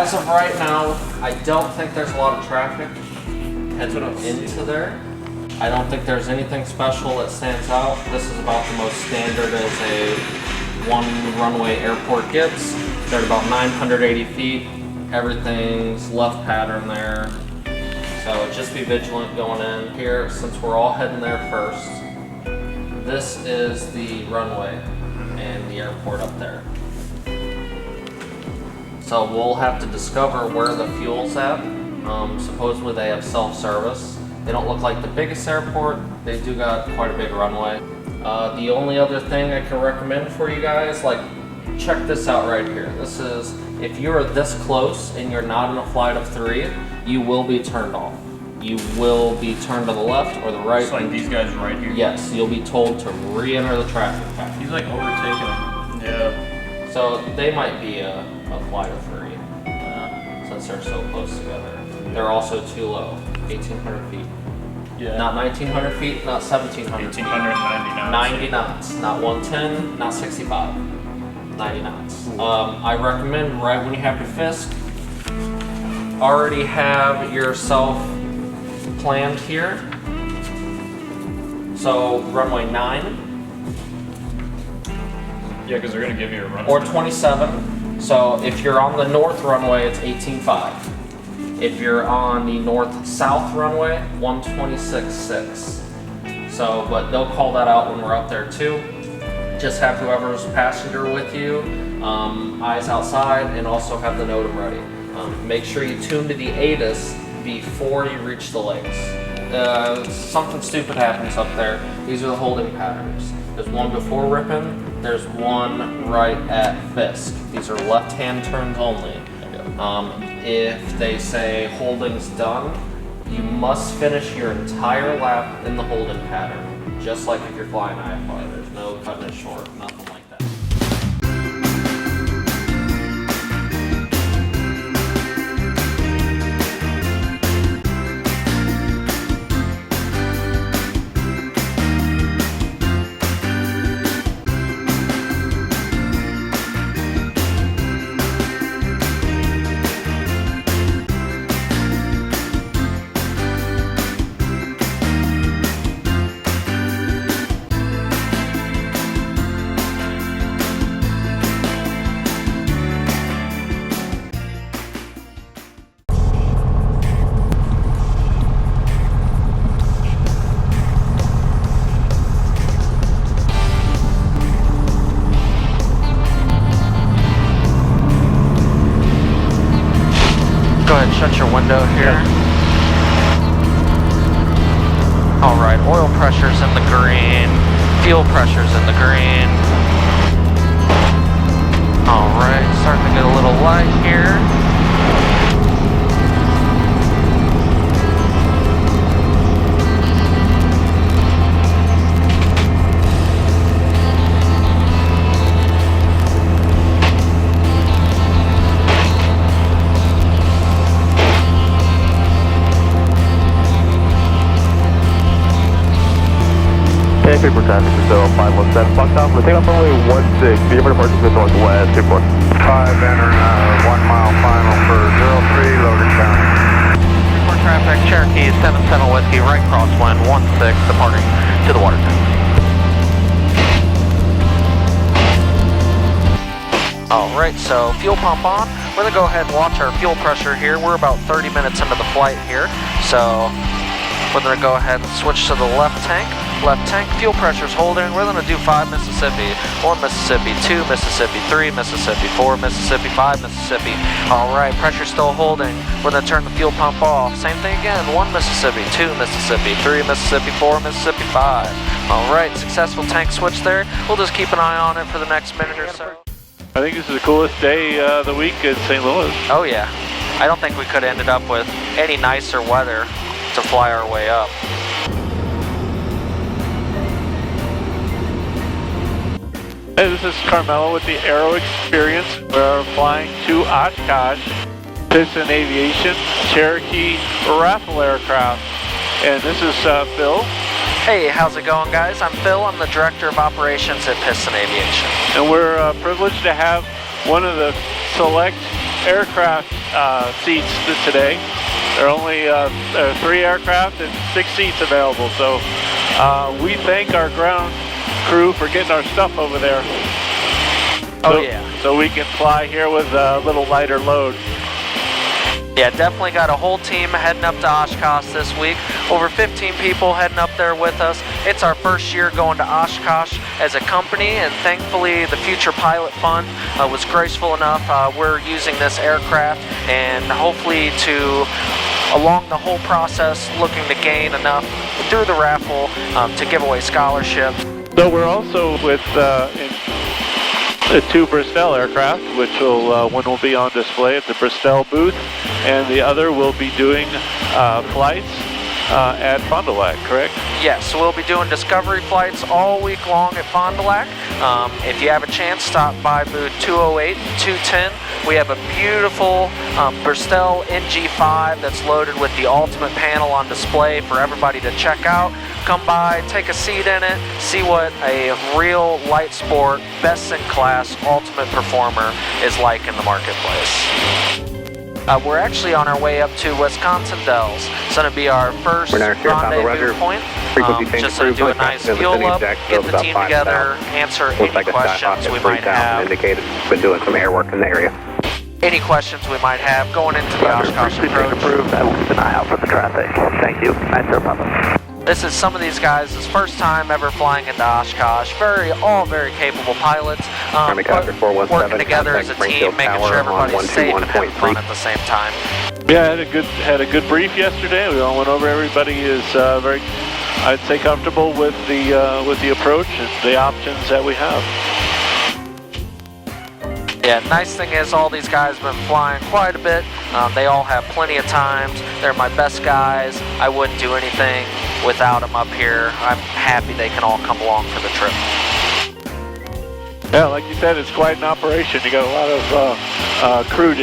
as of right now, I don't think there's a lot of traffic heading into there. I don't think there's anything special that stands out. This is about the most standard as a one runway airport gets. They're at about 980 feet. Everything's left pattern there. So just be vigilant going in here since we're all heading there first. This is the runway and the airport up there. So we'll have to discover where the fuel's at. Supposedly they have self-service. They don't look like the biggest airport. They do got quite a big runway. The only other thing I can recommend for you guys, like, check this out right here. This is, if you're this close and you're not in a flight of 3, you will be turned off. You will be turned to the left or the right. It's like these guys right here. Yes, you'll be told to re-enter the traffic path. He's like overtaking them. Yeah. So they might be a flight of 3, since they're so close together. They're also too low, 1,800 feet. Yeah. Not 1,900 feet, not 1,700 feet. 1,890 knots. 90 knots, not 110, not 65. 90 knots. I recommend right when you have your FISC, already have yourself planned here. So runway 9. Yeah, because they're going to give you a run. Or 27. So if you're on the north runway, it's 18.5. If you're on the north-south runway, 126.6. So, but they'll call that out when we're up there too. Just have whoever's passenger with you, eyes outside, and also have the NOTAM ready. Make sure you tune to the ATIS before you reach the lakes. Something stupid happens up there. These are the holding patterns. There's one before Ripon, there's one right at FISC. These are left-hand turns only. If they say holding's done, you must finish your entire lap in the holding pattern, just like if you're flying IFR. There's no cutting it short, nothing like that. Go ahead and shut your window here. Alright, oil pressure's in the green, fuel pressure's in the green. Alright, starting to get a little light here. Paper traffic Bristell 517 Foxtrot. We'll take off runway 16. Be able to departure to the northwest. 2-4. 5 entering 1 mile final for 03 Logan County. Report traffic, Cherokee 77 Whiskey, right crosswind 16, departing to the water tank. Alright, so fuel pump on. We're going to go ahead and watch our fuel pressure here. We're about 30 minutes into the flight here. So we're going to go ahead and switch to the left tank. Left tank, fuel pressure's holding. We're going to do 5 Mississippi, 1 Mississippi, 2 Mississippi, 3 Mississippi, 4 Mississippi, 5 Mississippi. Alright, pressure's still holding. We're going to turn the fuel pump off. Same thing again, 1 Mississippi, 2 Mississippi, 3 Mississippi, 4 Mississippi, 5. Alright, successful tank switch there. We'll just keep an eye on it for the next minute or so. I think this is the coolest day of the week in St. Louis. Oh yeah. I don't think we could have ended up with any nicer weather to fly our way up. Hey, this is Carmelo with the Aero Experience. We're flying to Oshkosh, Piston Aviation, Cherokee raffle aircraft. And this is Phil. Hey, how's it going, guys? I'm Phil. I'm the Director of Operations at Piston Aviation. And we're privileged to have one of the select aircraft seats today. There are only 3 aircraft and 6 seats available, so we thank our ground crew for getting our stuff over there. Oh yeah. So we can fly here with a little lighter load. Yeah, definitely got a whole team heading up to Oshkosh this week. Over 15 people heading up there with us. It's our first year going to Oshkosh as a company, and thankfully the Future Pilot Fund was graceful enough. We're using this aircraft, and hopefully along the whole process, looking to gain enough through the raffle to give away scholarships. So we're also with the 2 Bristell aircraft, which one will be on display at the Bristell booth, and the other will be doing flights at Fond du Lac, correct? Yes, so we'll be doing discovery flights all week long at Fond du Lac. If you have a chance, stop by booth 208 and 210. We have a beautiful Bristell NG5 that's loaded with the ultimate panel on display for everybody to check out. Come by, take a seat in it, see what a real light sport, best in class, ultimate performer is like in the marketplace. We're actually on our way up to Wisconsin Dells. It's going to be our first rendezvous point. Just to do a nice fuel up, get the team together, answer any questions we might have. Indicated. Been doing some air work in the area. Any questions we might have going into the Oshkosh approach. Approved. I will keep an eye out for the traffic. Thank you. Nice air, Papa. This is some of these guys' first time ever flying into Oshkosh. All very capable pilots. But working together as a team, making sure everybody's safe and having fun at the same time. Yeah, had a good brief yesterday. We all went over. Everybody is very, I'd say, comfortable with the approach and the options that we have. Yeah, nice thing is all these guys have been flying quite a bit. They all have plenty of times. They're my best guys. I wouldn't do anything without them up here. I'm happy they can all come along for the trip. Yeah, like you said, it's quite an operation. You got a lot of crew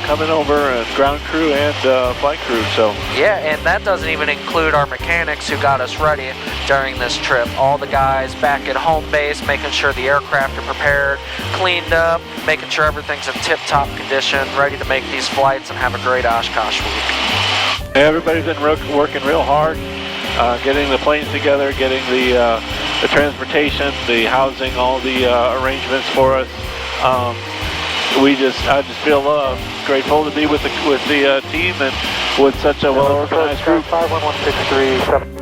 coming over, ground crew and flight crew. So yeah, and that doesn't even include our mechanics who got us ready during this trip. All the guys back at home base, making sure the aircraft are prepared, cleaned up, making sure everything's in tip-top condition, ready to make these flights and have a great Oshkosh week. Yeah, everybody's been working real hard, getting the planes together, getting the transportation, the housing, all the arrangements for us. I just feel grateful to be with the team and with such a well-organized group. 51163.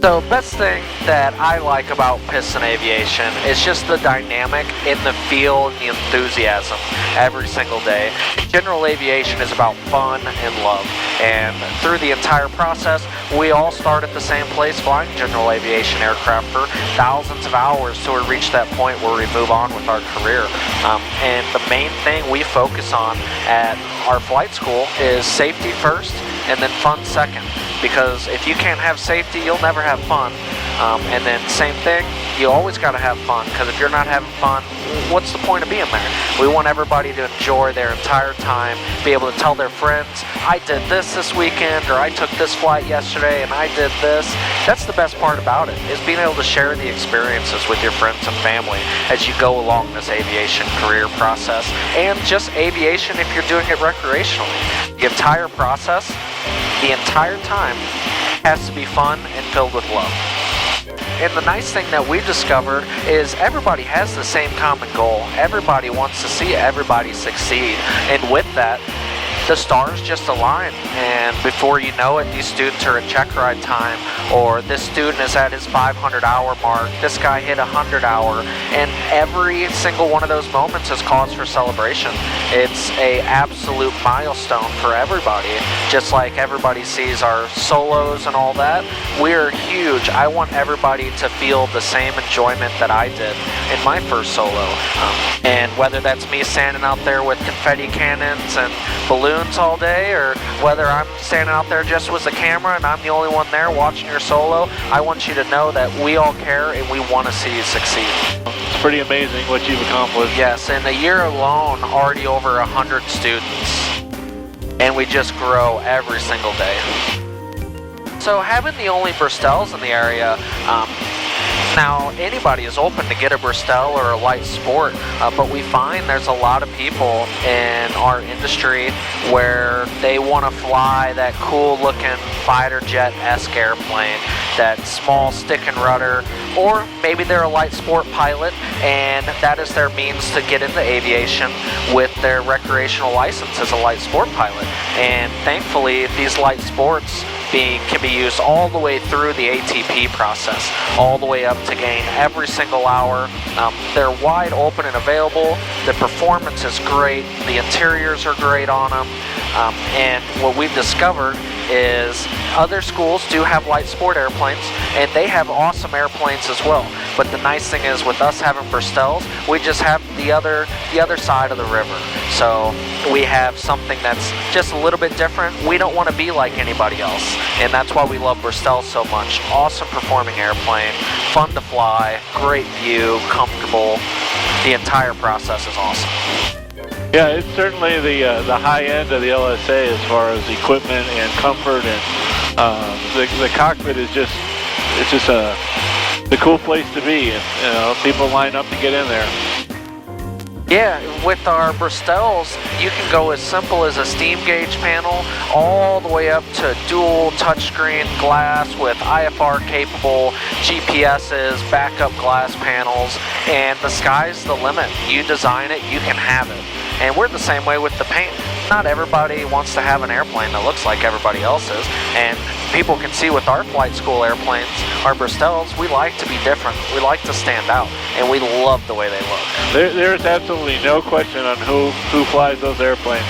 So best thing that I like about Piston Aviation is just the dynamic in the field and the enthusiasm every single day. General aviation is about fun and love, and through the entire process we all start at the same place flying general aviation aircraft for thousands of hours till we reach that point where we move on with our career. And the main thing we focus on at our flight school is safety first and then fun second. Because if you can't have safety, you'll never have fun. And then same thing, you always got to have fun, because if you're not having fun, what's the point of being there? We want everybody to enjoy their entire time, be able to tell their friends, I did this weekend, or I took this flight yesterday and I did this. That's the best part about it, is being able to share the experiences with your friends and family as you go along this aviation career process, and just aviation if you're doing it recreationally. The entire process, the entire time, has to be fun and filled with love. And the nice thing that we've discovered is everybody has the same common goal. Everybody wants to see everybody succeed. And with that, the stars just align, and before you know it, these students are at check ride time, or this student is at his 500-hour mark, this guy hit 100-hour, and every single one of those moments is cause for celebration. It's a absolute milestone for everybody. Just like everybody sees our solos and all that, we're huge. I want everybody to feel the same enjoyment that I did in my first solo. And whether that's me standing out there with confetti cannons and balloons all day, or whether I'm standing out there just with the camera and I'm the only one there watching your solo, I want you to know that we all care and we want to see you succeed. It's pretty amazing what you've accomplished. Yes, in a year alone, already over 100 students, and we just grow every single day. So having the only Bristells in the area, Now, anybody is open to get a Bristell or a light sport, but we find there's a lot of people in our industry where they want to fly that cool looking fighter jet-esque airplane, that small stick and rudder, or maybe they're a light sport pilot and that is their means to get into aviation with their recreational license as a light sport pilot. And thankfully, these light sports can be used all the way through the ATP process, all the way up to gain every single hour. They're wide open and available. The performance is great. The interiors are great on them. And what we've discovered is other schools do have light sport airplanes, and they have awesome airplanes as well. But the nice thing is, with us having Bristells, we just have the other side of the river. So we have something that's just a little bit different. We don't want to be like anybody else, and that's why we love Bristell so much. Awesome performing airplane, fun to fly, great view, comfortable. The entire process is awesome. Yeah, it's certainly the high end of the LSA as far as equipment and comfort, and the cockpit is just the cool place to be, and people line up to get in there. Yeah, with our Bristells, you can go as simple as a steam gauge panel all the way up to dual touchscreen glass with IFR capable GPSs, backup glass panels, and the sky's the limit. You design it, you can have it. And we're the same way with the paint. Not everybody wants to have an airplane that looks like everybody else's, and people can see with our flight school airplanes, our Bristells, we like to be different. We like to stand out, and we love the way they look. There's absolutely no question on who flies those airplanes.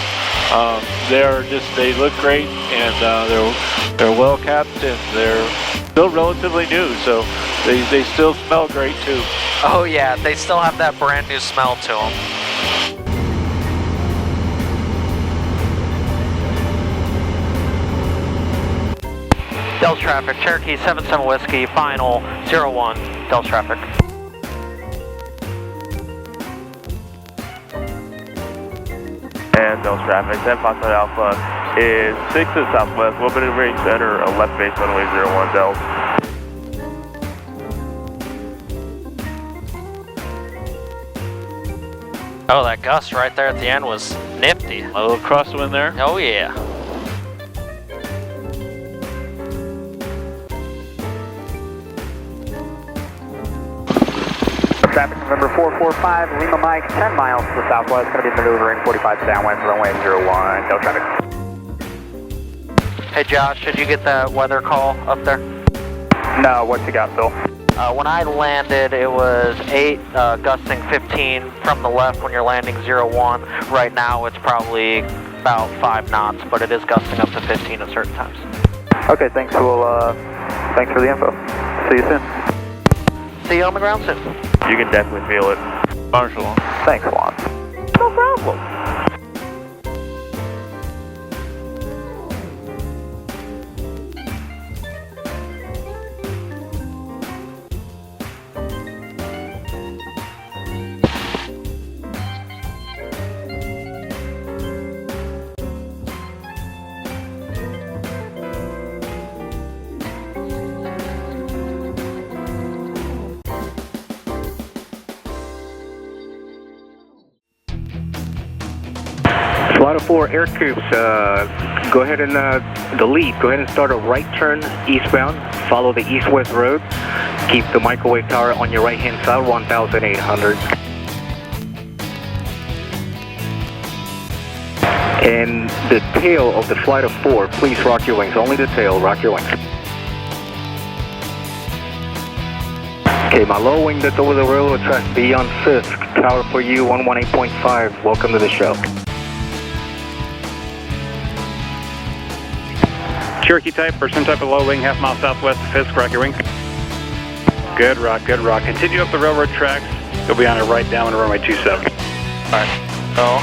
They look great, and they're well kept, and they're still relatively new, so they still smell great too. Oh yeah, they still have that brand new smell to them. Dells traffic, Cherokee 77 Whiskey, final 01, Dells traffic. And Dells traffic, 10 Foxtrot Alpha is 6 to the southwest, limited range center, a left base runway 01 Dells. Oh, that gust right there at the end was nifty. A little crosswind there. Oh yeah. Traffic November 445, Lima Mike, 10 miles to the southwest, going to be maneuvering 45 downwind, runway 01, Dells traffic. Hey Josh, did you get that weather call up there? No, what you got, Phil? When I landed, it was 8, gusting 15 from the left when you're landing 01. Right now, it's probably about 5 knots, but it is gusting up to 15 at certain times. Okay, thanks. Thanks for the info. See you soon. See you on the ground soon. You can definitely feel it. Marshall. Thanks, Juan. No problem. Flight 04 Air Troops, go ahead and the lead. Go ahead and start a right turn eastbound. Follow the east-west road. Keep the microwave tower on your right-hand side, 1,800. And the tail of the Flight 04, please rock your wings. Only the tail, rock your wings. Okay, my low wing that's over the railroad track beyond Fisk. Tower for you, 118.5. Welcome to the show. Cherokee type, first type of low wing, half mile southwest of Fisk, rock your wing. Good rock, good rock. Continue up the railroad tracks. You'll be on a right down runway 27. Alright, so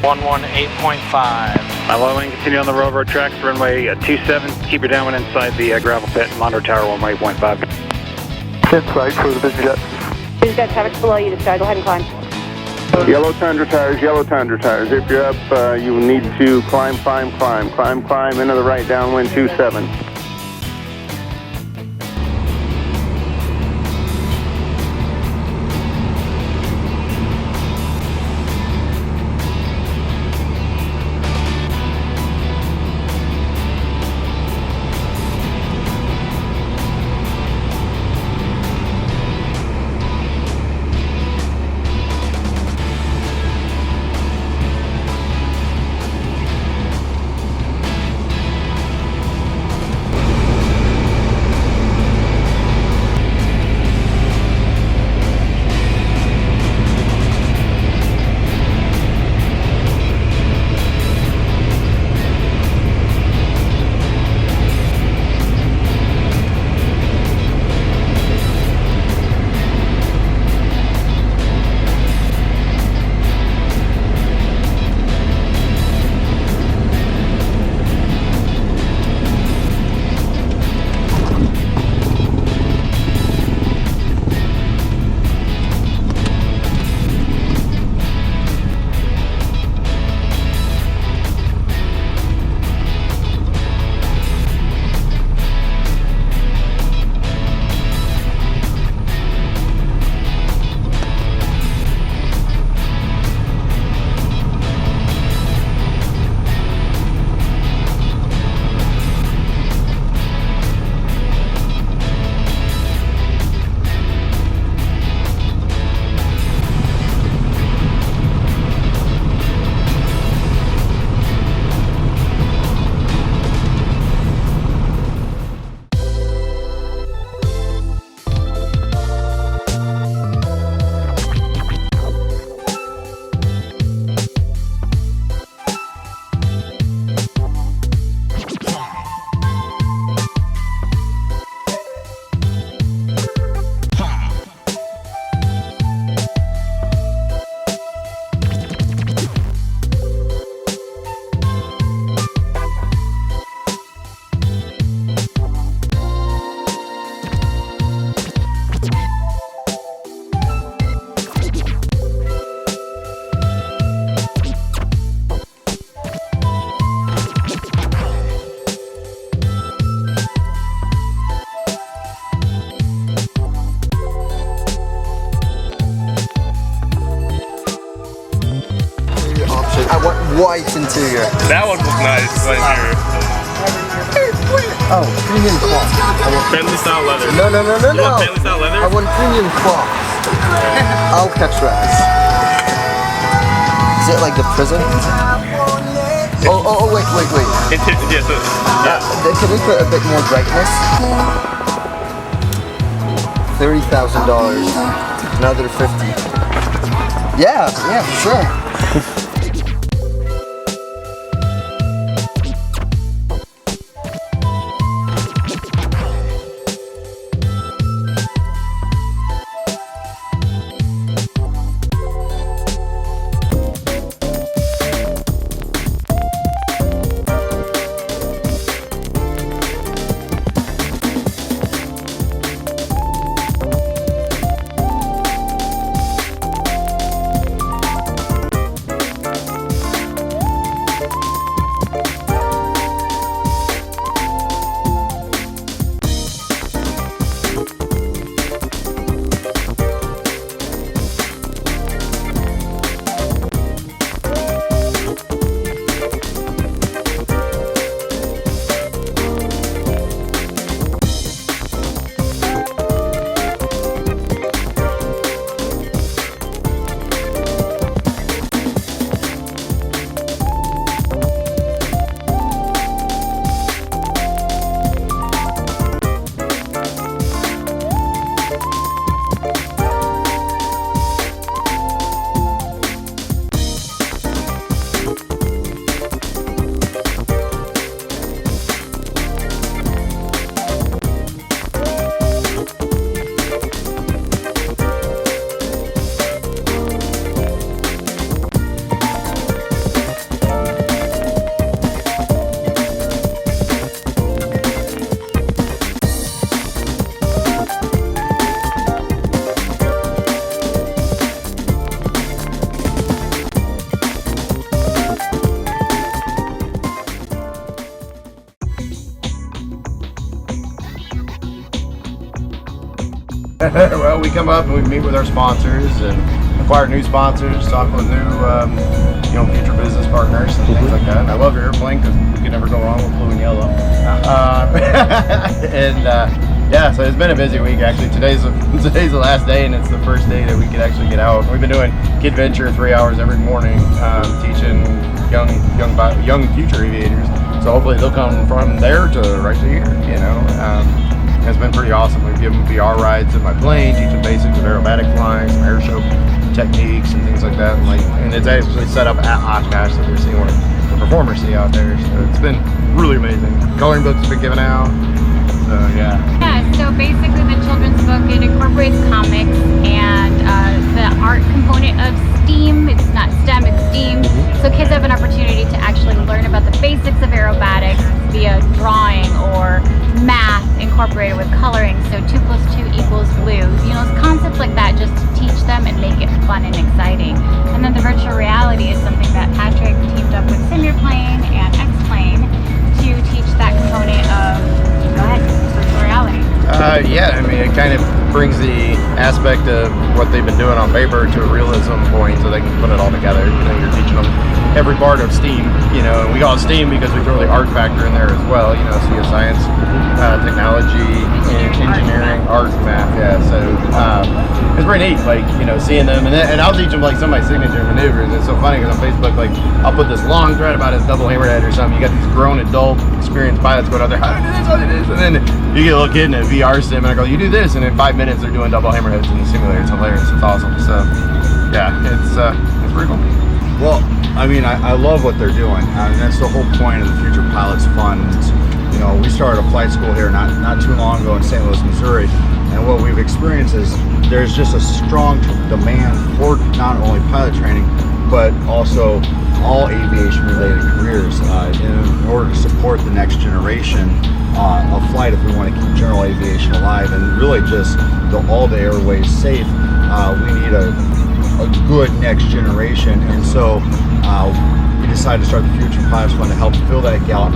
118.5. My low wing, continue on the railroad tracks, runway 27. Keep your downwind inside the gravel pit, monitor tower 118.5. That's right for the business jet. Business jet traffic below you, this guy. Go ahead and climb. Yellow Tundra tires, yellow Tundra tires. If you're up, you will need to climb into the right downwind 27. white interior. That one was nice. Right here. Oh, premium cloth. Bentley style leather. No. You want Bentley style leather? I want premium cloth. Alcatraz. Is it like the prison? Oh, wait. Yes, yeah. Can we put a bit more brightness? $30,000. Another 50. Yeah, for sure. Well, we come up and we meet with our sponsors and acquire new sponsors, talk with new, future business partners and things like that. And I love your airplane because we can never go wrong with blue and yellow. So it's been a busy week actually. Today's the last day, and it's the first day that we could actually get out. We've been doing Kidventure 3 hours every morning, teaching young future aviators. So hopefully they'll come from there to right to here. It's been pretty awesome. We've given them VR rides in my plane, teaching basics of aerobatic flying, some air show techniques and things like that. And it's actually set up at Oshkosh, so they're seeing what the performers see out there. So it's been really amazing. Coloring books have been given out. So yeah. Yeah. So basically, the children's book, it incorporates comics and the art component of STEAM. It's not STEM, it's STEAM. So kids have an opportunity to actually learn about the basics of aerobatics via drawing or math incorporated with coloring. So 2 + 2 = blue. Concepts like that just to teach them and make it fun and exciting. And then the virtual reality is something that Patrick teamed up with Simulplane and X-Plane to teach that component of, virtual reality. It kind of brings the aspect of what they've been doing on paper to a realism point so they can put it all together. You're teaching them every part of STEAM, and we call it STEAM because we throw the art factor in there as well, so you have science, technology, engineering, art, math, so it's pretty neat, seeing them, and I'll teach them some of my signature maneuvers. It's so funny because on Facebook, I'll put this long thread about his double hammerhead or something. You got these grown adult experienced pilots going out there, how do this, and then you get a little kid in a VR sim and I go, you do this, and in 5 minutes they're doing double hammerheads in the simulator. It's hilarious. It's awesome. So yeah, it's pretty cool. Well, I love what they're doing. That's the whole point of the Future Pilots Fund. We started a flight school here not too long ago in St. Louis, Missouri, and what we've experienced is there's just a strong demand for not only pilot training, but also all aviation-related careers in order to support the next generation of flight if we want to keep general aviation alive and really just all the airways safe. We need a good next generation, and so we decided to start the Future Pilots Fund to help fill that gap,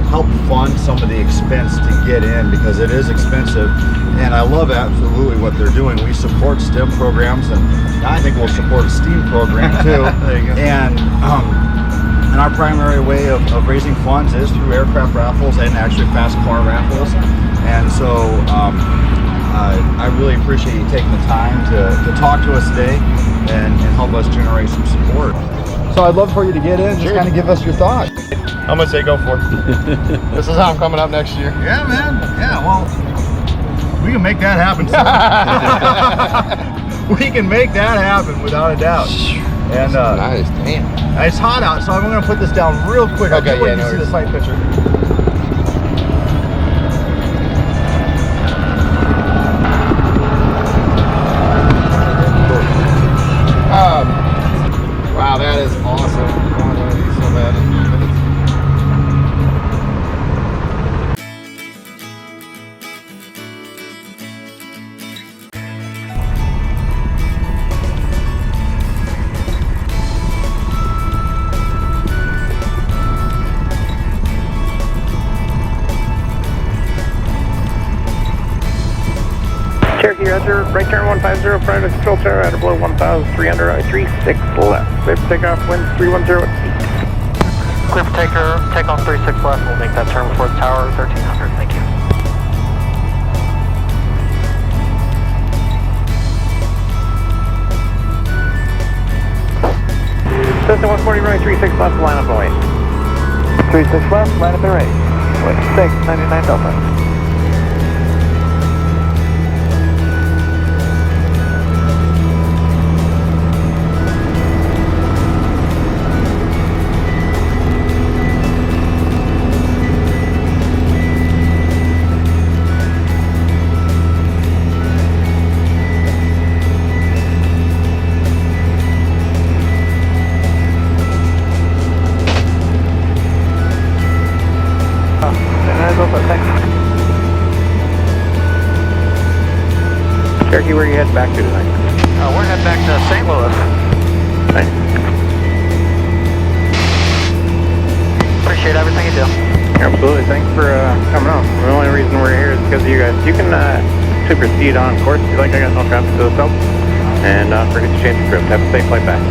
help fund some of the expense to get in because it is expensive. And I love absolutely what they're doing. We support STEM programs, and I think we'll support a STEAM program too. There you go. And And our primary way of raising funds is through aircraft raffles and actually fast car raffles. And so I really appreciate you taking the time to talk to us today and help us generate some support. So I'd love for you to get in, just kind of give us your thoughts. I'm gonna say go for it. This is how I'm coming up next year. Yeah, man. Yeah, well, we can make that happen. We can make that happen without a doubt. And nice, damn. It's hot out, so I'm going to put this down real quick. Okay, I do want you to see the site picture. Wow, that is awesome. I want one of these so bad. Cherokee, roger. Right turn 150, private control tower, out of below 1,300, right 36 left. Clear for takeoff, wind 310 at Clear for takeoff 36 left. We'll make that turn before the tower, 1300. Thank you. Cessna 140, right 36 left, line up away. 36 left, line up the right. Wind 699 Delta. Cherokee, where are you heading back to tonight? We're heading back to St. Louis. Nice. Appreciate everything you do. Absolutely. Thanks for coming out. The only reason we're here is because of you guys. You can actually proceed on course if you like. I got no traffic to the south. And forget to change the script. Have a safe flight back.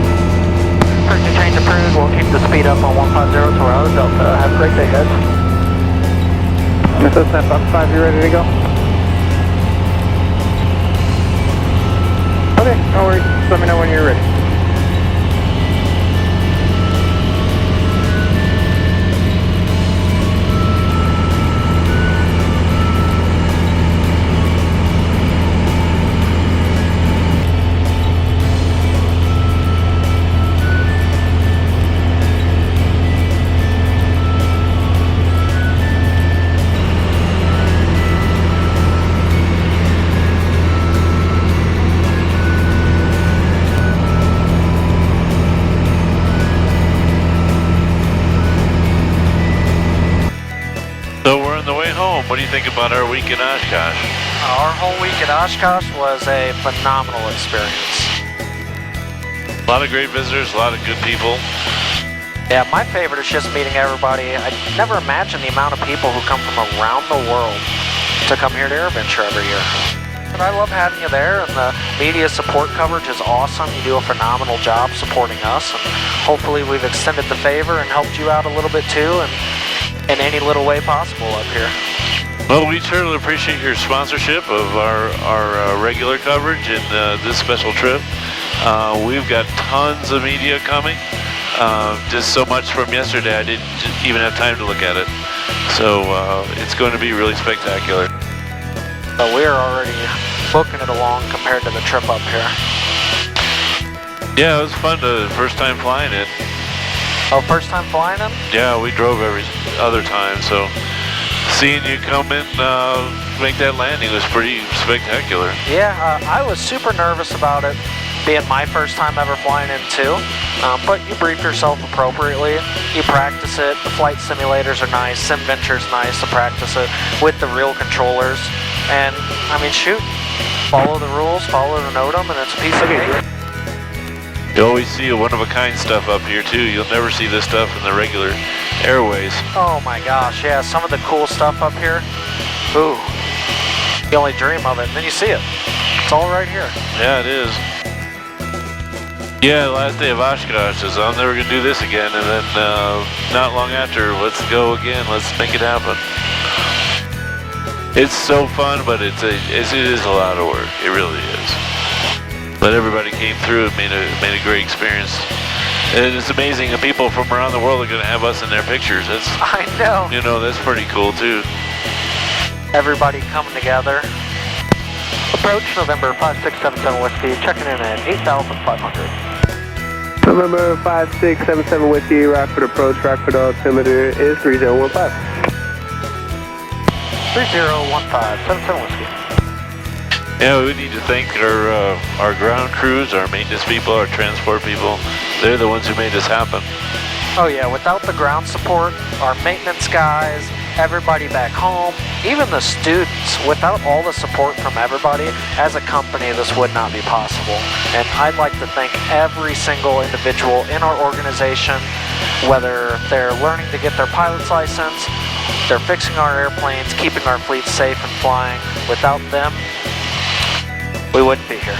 First to change approved. We'll keep the speed up on 150 to our other Delta. Have a great day, guys. Miss Cessna 5, you ready to go? Okay, no worries. Just let me know when you're ready. What do you think about our week in Oshkosh? Our whole week at Oshkosh was a phenomenal experience. A lot of great visitors, a lot of good people. Yeah, my favorite is just meeting everybody. I never imagined the amount of people who come from around the world to come here to AirVenture every year. And I love having you there, and the media support coverage is awesome. You do a phenomenal job supporting us, and hopefully we've extended the favor and helped you out a little bit too, and in any little way possible up here. Well, we certainly appreciate your sponsorship of our regular coverage and this special trip. We've got tons of media coming. Just so much from yesterday, I didn't even have time to look at it. So it's going to be really spectacular. We're already booking it along compared to the trip up here. Yeah, it was fun. First time flying it. Oh, first time flying it? Yeah, we drove every other time, so seeing you come in, make that landing was pretty spectacular. Yeah, I was super nervous about it being my first time ever flying in too, but you brief yourself appropriately, you practice it, the flight simulators are nice, SimVenture's nice to practice it with the real controllers, and I mean shoot, follow the rules, follow the NOTAM, and it's a piece of cake. You always see one-of-a-kind stuff up here too. You'll never see this stuff in the regular airways. Oh my gosh, yeah, some of the cool stuff up here, ooh, you only dream of it, and then you see it. It's all right here. Yeah, it is. Yeah, the last day of Oshkosh is I'm never gonna do this again, and then not long after, let's go again. Let's make it happen. It's so fun, but it is a lot of work. It really is. But everybody came through and made a great experience. And it's amazing. The people from around the world are gonna have us in their pictures. I know. You know, that's pretty cool too. Everybody coming together. Approach November 5677 Whiskey, checking in at 8,500. November 5677 Whiskey, Rockford approach, Rockford altimeter is 3015. 3015, 77 Whiskey. Yeah, we need to thank our ground crews, our maintenance people, our transport people. They're the ones who made this happen. Oh yeah, without the ground support, our maintenance guys, everybody back home, even the students, without all the support from everybody, as a company, this would not be possible. And I'd like to thank every single individual in our organization, whether they're learning to get their pilot's license, they're fixing our airplanes, keeping our fleet safe and flying. Without them, we wouldn't be here.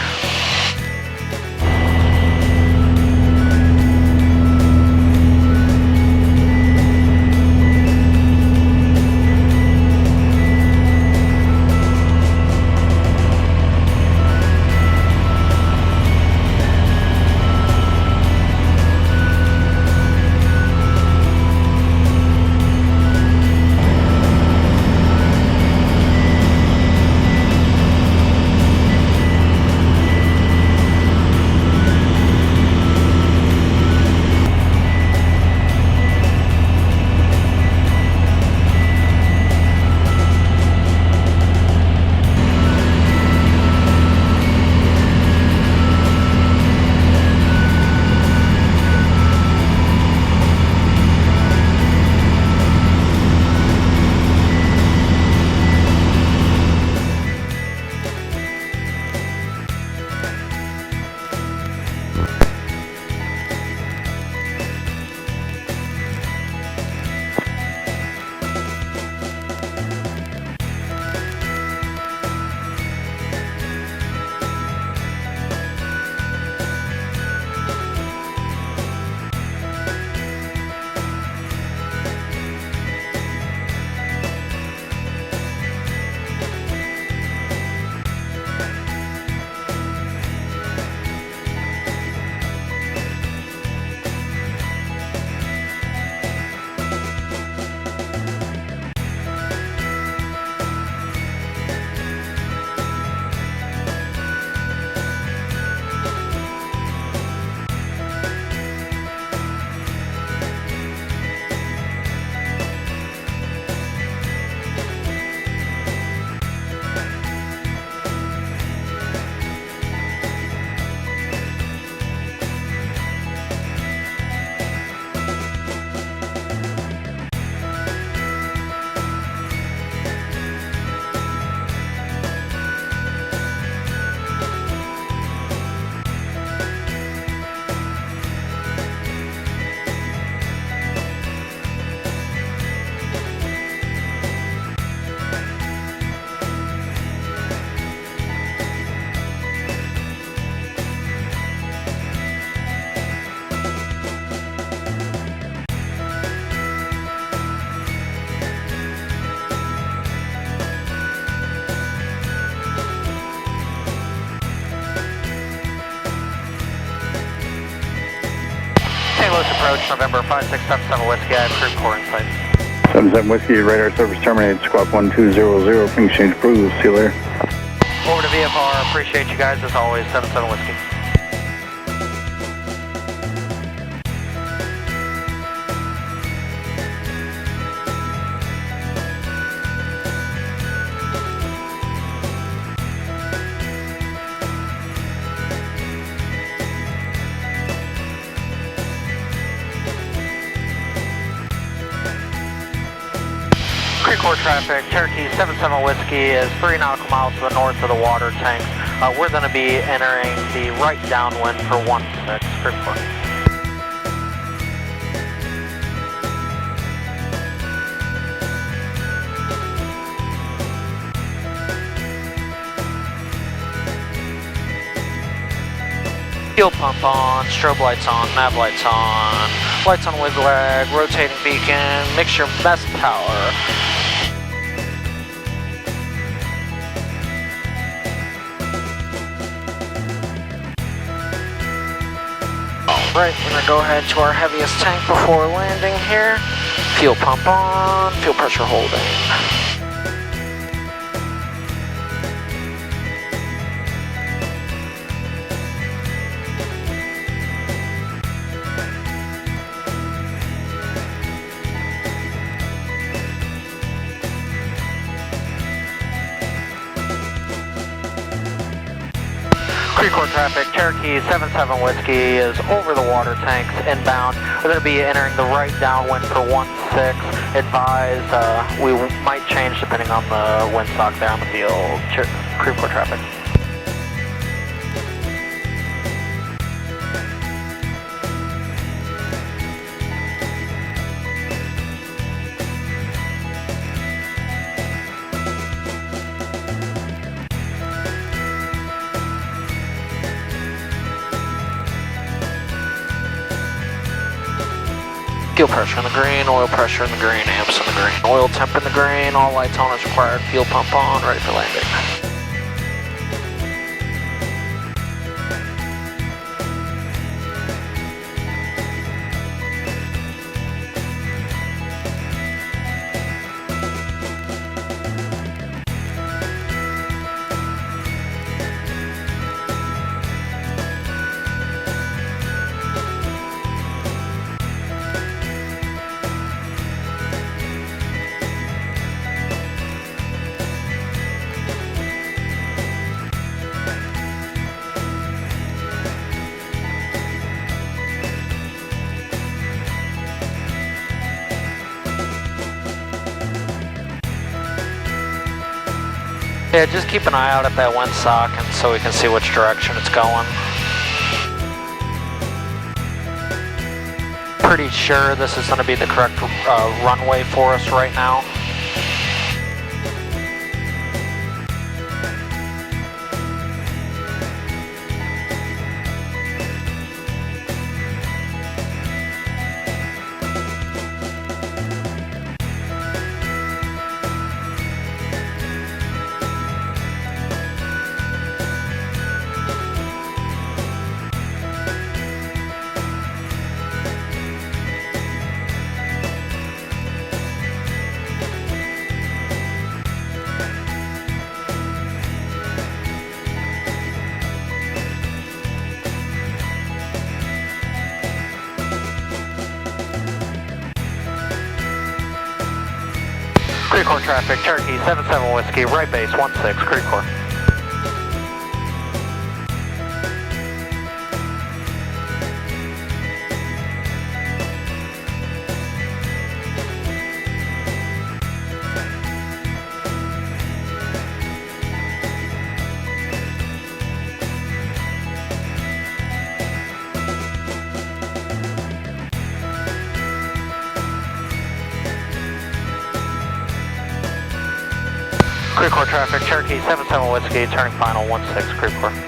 Approach November 5677 Whiskey, I have crew core in sight. 77 Whiskey, radar service terminated, squawk 1200, ping exchange approved, see you later. Over to VFR, appreciate you guys as always, 77 Whiskey. Core traffic, Cherokee 77 Whiskey is 3 nautical miles to the north of the water tank. We're going to be entering the right downwind for 16, crew core. Fuel pump on, strobe lights on, nav lights on, lights on wiggle lag, rotating beacon, mixture best power. Alright, we're going to go ahead to our heaviest tank before landing here. Fuel pump on, fuel pressure holding. Pre-core traffic, Cherokee 77 Whiskey is over the water tanks inbound. We're going to be entering the right downwind for 16. Advise, we might change depending on the windsock there on the field. Pre-core traffic. Fuel pressure in the green, oil pressure in the green, amps in the green, oil temp in the green, all lights on as required, fuel pump on, ready for landing. Yeah, just keep an eye out at that windsock and so we can see which direction it's going. Pretty sure this is going to be the correct runway for us right now. Creekcore traffic, Cherokee 77 Whiskey, right base 16, Creekcore. Creekcore traffic, Cherokee 77 Whiskey, turning final 16, Creekcore.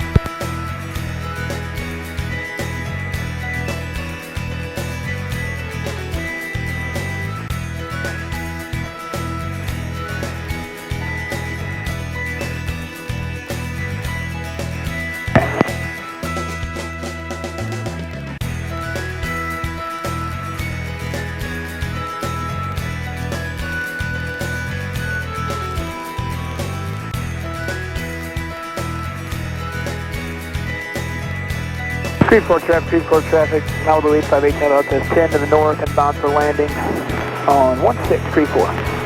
Creekcore traffic, Malibu 858 out to 10 to the north and bound for landing on 16, Creekcore.